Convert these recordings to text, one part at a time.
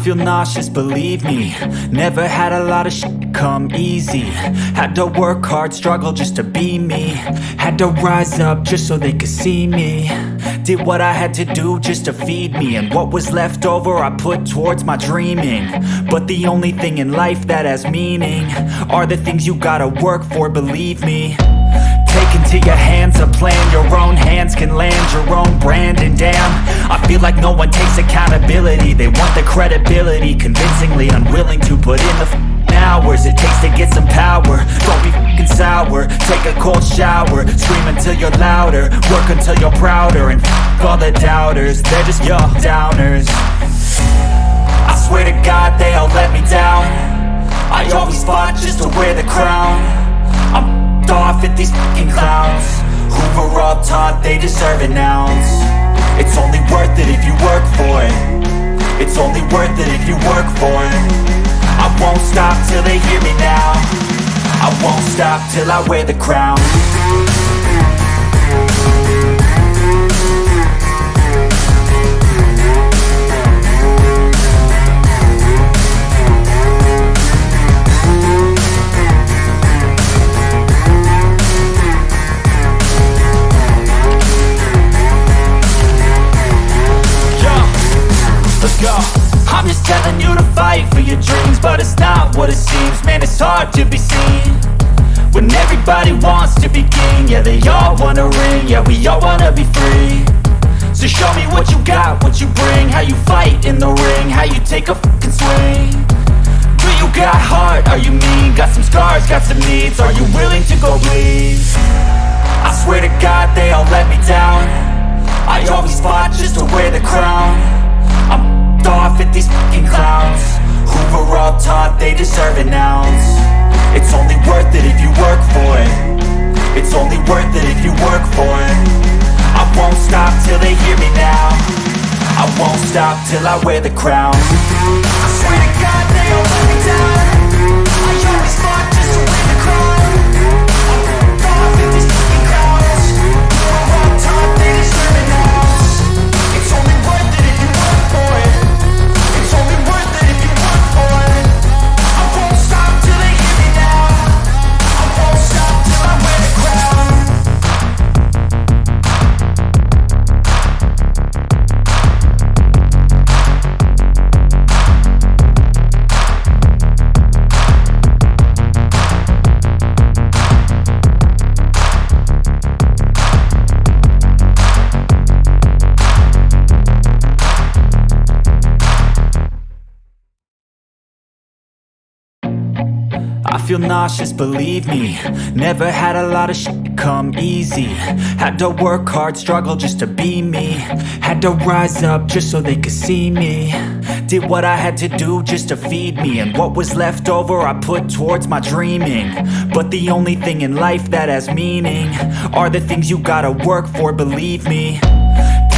feel nauseous, believe me. Never had a lot of shit come easy. Had to work hard, struggle just to be me. Had to rise up just so they could see me. Did what I had to do just to feed me, and what was left over I put towards my dreaming. But the only thing in life that has meaning are the things you gotta work for, believe me. Take into your hands a plan, your own hands can land your own brand. And damn, I feel like no one takes accountability. They want the credibility, convincingly unwilling to put in the hours it takes to get some power. Don't be f***ing sour, take a cold shower. Scream until you're louder, work until you're prouder. And f*** all the doubters, they're just your downers. I swear to God they all let me down. I always fought just to wear the crown. I'm off at these fucking clowns who were all taught they deserve an ounce. It's only worth it if you work for it. It's only worth it if you work for it. I won't stop till they hear me now. I won't stop till I wear the crown. I'm just telling you to fight for your dreams, but it's not what it seems. Man, it's hard to be seen when everybody wants to be king. Yeah, they all wanna ring, yeah, we all wanna be free. So show me what you got, what you bring, how you fight in the ring, how you take a fucking swing. Do you got heart, are you mean? Got some scars, got some needs, are you willing to go bleed? I swear to God they all let me down. I always fought just to wear the crown. I'm off at these fucking clowns who were all taught they deserve an ounce. It's only worth it if you work for it. It's only worth it if you work for it. I won't stop till they hear me now. I won't stop till I wear the crown. I swear to God they all let me down. I always fought just to wear the crown. I'm off at these fucking clowns who were all taught they deserve an ounce. It's only worth it if you work for it. It's only worth it if you work for it. I won't stop till they hear me now. I won't stop till I wear the crown. I feel nauseous, believe me. Never had a lot of shit come easy. Had to work hard, struggle just to be me. Had to rise up just so they could see me. Did what I had to do just to feed me, and what was left over I put towards my dreaming. But the only thing in life that has meaning are the things you gotta work for, believe me.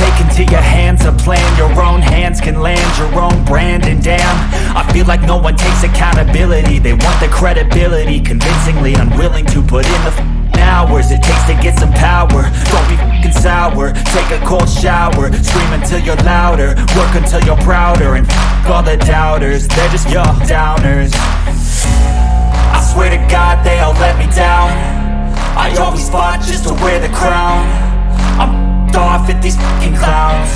Take into your hands a plan, your own hands can land your own brand. And damn, I feel like no one takes accountability. They want the credibility, convincingly unwilling to put in the hours it takes to get some power. Don't be f***ing sour, take a cold shower. Scream until you're louder, work until you're prouder. And f*** all the doubters, they're just your downers. I swear to God they all let me down. I always fought just to wear the crown. I'm off at these fucking clowns